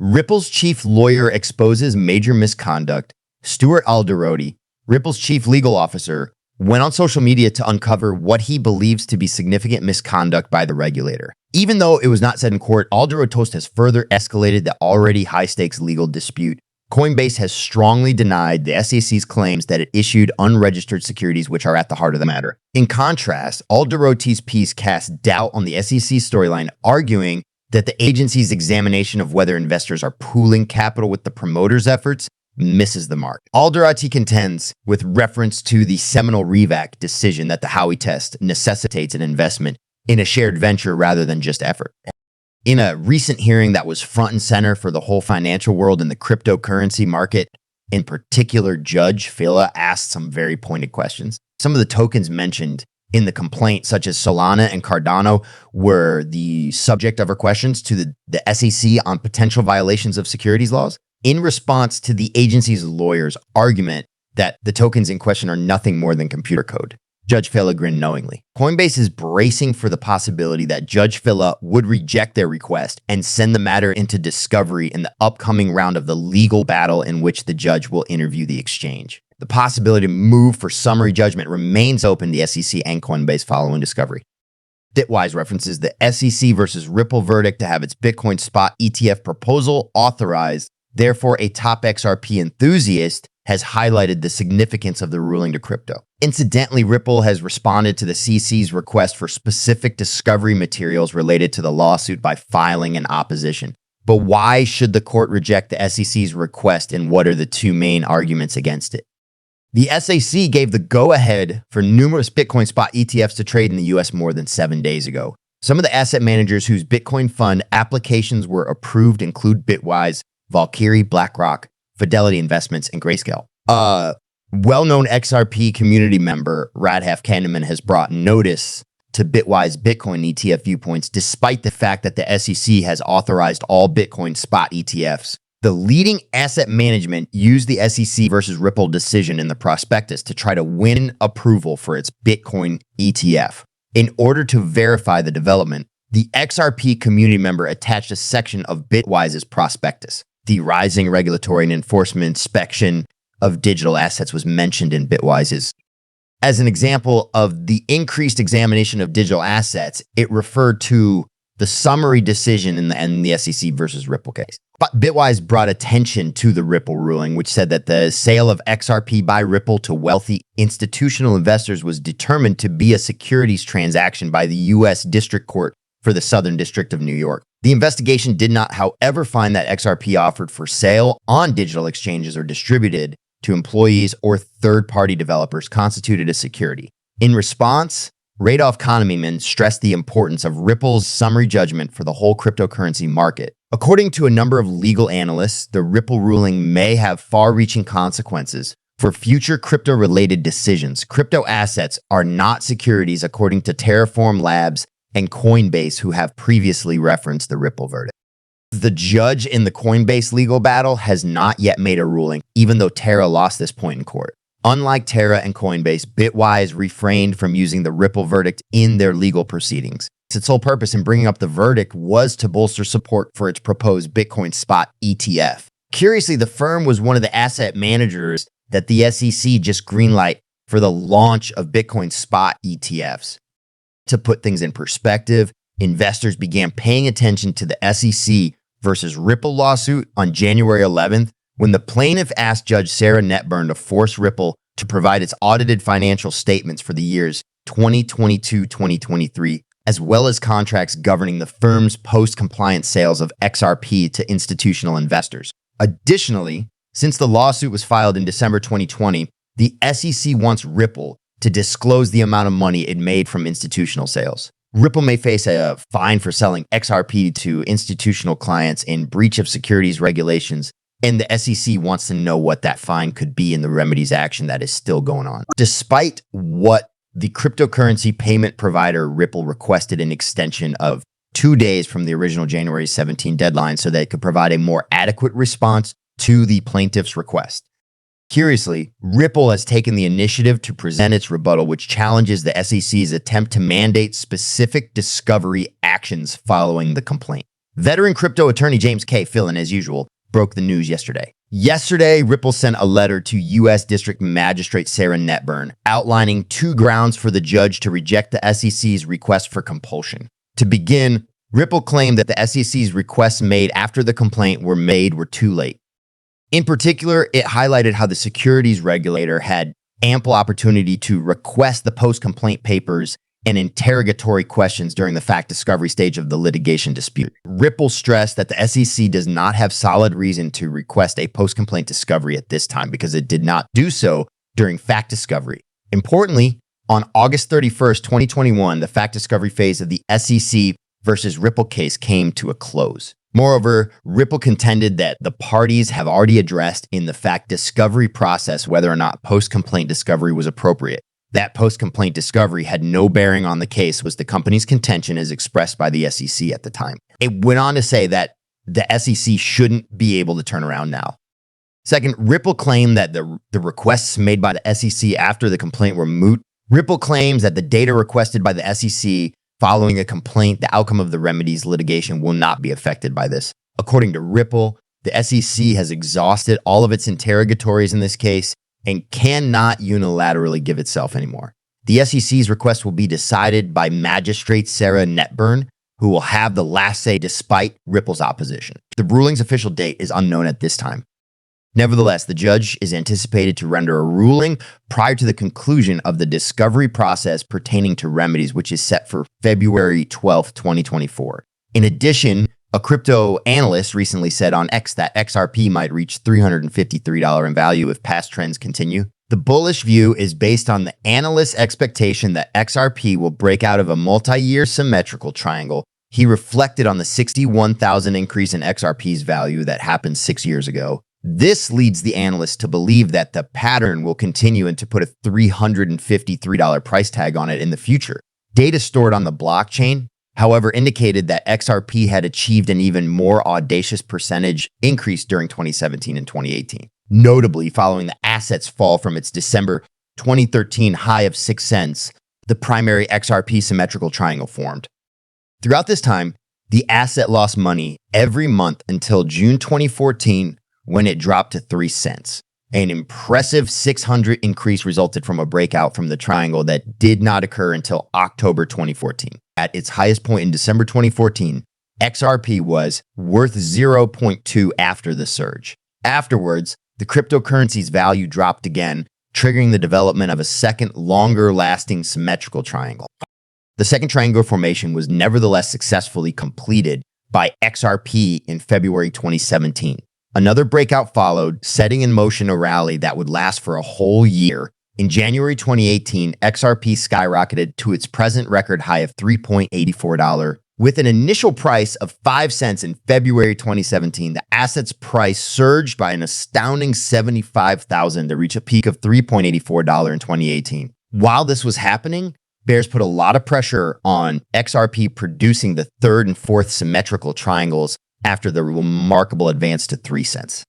Ripple's chief lawyer exposes major misconduct. Stuart Alderoty, Ripple's chief legal officer, went on social media to uncover what he believes to be significant misconduct by the regulator. Even though it was not said in court, Alderoty has further escalated the already high-stakes legal dispute. Coinbase has strongly denied the SEC's claims that it issued unregistered securities, which are at the heart of the matter. In contrast, Alderoty's piece casts doubt on the SEC storyline, arguing that the agency's examination of whether investors are pooling capital with the promoters' efforts misses the mark. Alderoty contends, with reference to the seminal REVAC decision, that the Howey test necessitates an investment in a shared venture rather than just effort. In a recent hearing that was front and center for the whole financial world and the cryptocurrency market, in particular, Judge Phila asked some very pointed questions. Some of the tokens mentioned in the complaint, such as Solana and Cardano, were the subject of her questions to the SEC on potential violations of securities laws. In response to the agency's lawyer's argument that the tokens in question are nothing more than computer code, Judge Phila grinned knowingly. Coinbase is bracing for the possibility that Judge Phila would reject their request and send the matter into discovery in the upcoming round of the legal battle in which the judge will interview the exchange. The possibility to move for summary judgment remains open to the SEC and Coinbase following discovery. Bitwise references the SEC versus Ripple verdict to have its Bitcoin spot ETF proposal authorized. Therefore, a top XRP enthusiast has highlighted the significance of the ruling to crypto. Incidentally, Ripple has responded to the CC's request for specific discovery materials related to the lawsuit by filing an opposition. But why should the court reject the SEC's request, and what are the two main arguments against it? The SEC gave the go-ahead for numerous Bitcoin spot ETFs to trade in the US more than 7 days ago. Some of the asset managers whose Bitcoin fund applications were approved include Bitwise, Valkyrie, BlackRock, Fidelity Investments, and Grayscale. Well-known XRP community member, Radhaf Kahneman, has brought notice to Bitwise Bitcoin ETF viewpoints, despite the fact that the SEC has authorized all Bitcoin spot ETFs. The leading asset management used the SEC versus Ripple decision in the prospectus to try to win approval for its Bitcoin ETF. In order to verify the development, the XRP community member attached a section of Bitwise's prospectus. The rising regulatory and enforcement inspection of digital assets was mentioned in Bitwise's. As an example of the increased examination of digital assets, it referred to the summary decision in the SEC versus Ripple case. But Bitwise brought attention to the Ripple ruling, which said that the sale of XRP by Ripple to wealthy institutional investors was determined to be a securities transaction by the U.S. District Court for the Southern District of New York. The investigation did not, however, find that XRP offered for sale on digital exchanges or distributed to employees or third-party developers constituted a security. In response, Radolf Kahneman stressed the importance of Ripple's summary judgment for the whole cryptocurrency market. According to a number of legal analysts, the Ripple ruling may have far-reaching consequences for future crypto-related decisions. Crypto assets are not securities, according to Terraform Labs and Coinbase, who have previously referenced the Ripple verdict. The judge in the Coinbase legal battle has not yet made a ruling, even though Terra lost this point in court. Unlike Terra and Coinbase, Bitwise refrained from using the Ripple verdict in their legal proceedings. Its sole purpose in bringing up the verdict was to bolster support for its proposed Bitcoin spot ETF. Curiously, the firm was one of the asset managers that the SEC just greenlighted for the launch of Bitcoin spot ETFs. To put things in perspective, investors began paying attention to the SEC versus Ripple lawsuit on January 11th, when the plaintiff asked Judge Sarah Netburn to force Ripple to provide its audited financial statements for the years 2022-2023, as well as contracts governing the firm's post-compliance sales of XRP to institutional investors. Additionally, since the lawsuit was filed in December 2020, the SEC wants Ripple to disclose the amount of money it made from institutional sales. Ripple may face a fine for selling XRP to institutional clients in breach of securities regulations, and the SEC wants to know what that fine could be in the remedies action that is still going on. Despite what the cryptocurrency payment provider Ripple requested an extension of 2 days from the original January 17 deadline so they could provide a more adequate response to the plaintiff's request. Curiously, Ripple has taken the initiative to present its rebuttal, which challenges the SEC's attempt to mandate specific discovery actions following the complaint. Veteran crypto attorney James K. Fillon, as usual, broke the news yesterday. Yesterday, Ripple sent a letter to U.S. District Magistrate Sarah Netburn outlining 2 grounds for the judge to reject the SEC's request for compulsion. To begin, Ripple claimed that the SEC's requests made after the complaint were made were too late. In particular, it highlighted how the securities regulator had ample opportunity to request the post-complaint papers and interrogatory questions during the fact discovery stage of the litigation dispute. Ripple stressed that the SEC does not have solid reason to request a post-complaint discovery at this time because it did not do so during fact discovery. Importantly, on August 31st, 2021, the fact discovery phase of the SEC versus Ripple case came to a close. Moreover, Ripple contended that the parties have already addressed in the fact discovery process whether or not post-complaint discovery was appropriate. That post-complaint discovery had no bearing on the case was the company's contention as expressed by the SEC at the time. It went on to say that the SEC shouldn't be able to turn around now. Second, Ripple claimed that the requests made by the SEC after the complaint were moot. Ripple claims that the data requested by the SEC following a complaint, the outcome of the remedies litigation will not be affected by this. According to Ripple, the SEC has exhausted all of its interrogatories in this case and cannot unilaterally give itself anymore. The SEC's request will be decided by Magistrate Sarah Netburn, who will have the last say despite Ripple's opposition. The ruling's official date is unknown at this time. Nevertheless, the judge is anticipated to render a ruling prior to the conclusion of the discovery process pertaining to remedies, which is set for February 12th, 2024. In addition, a crypto analyst recently said on X that XRP might reach $353 in value if past trends continue. The bullish view is based on the analyst's expectation that XRP will break out of a multi-year symmetrical triangle. He reflected on the 61,000 increase in XRP's value that happened 6 years ago. This leads the analyst to believe that the pattern will continue and to put a $353 price tag on it in the future. Data stored on the blockchain, however, indicated that XRP had achieved an even more audacious percentage increase during 2017 and 2018. Notably, following the asset's fall from its December 2013 high of 6 cents, the primary XRP symmetrical triangle formed. Throughout this time, the asset lost money every month until June 2014, when it dropped to 3 cents. An impressive 600 increase resulted from a breakout from the triangle that did not occur until October 2014. At its highest point in December 2014, XRP was worth 0.2 after the surge. Afterwards, the cryptocurrency's value dropped again, triggering the development of a second, longer-lasting symmetrical triangle. The second triangle formation was nevertheless successfully completed by XRP in February 2017. Another breakout followed, setting in motion a rally that would last for a whole year. In January 2018, XRP skyrocketed to its present record high of $3.84. With an initial price of 5 cents in February 2017, the asset's price surged by an astounding 75,000 to reach a peak of $3.84 in 2018. While this was happening, bears put a lot of pressure on XRP producing the third and fourth symmetrical triangles after the remarkable advance to 3 cents.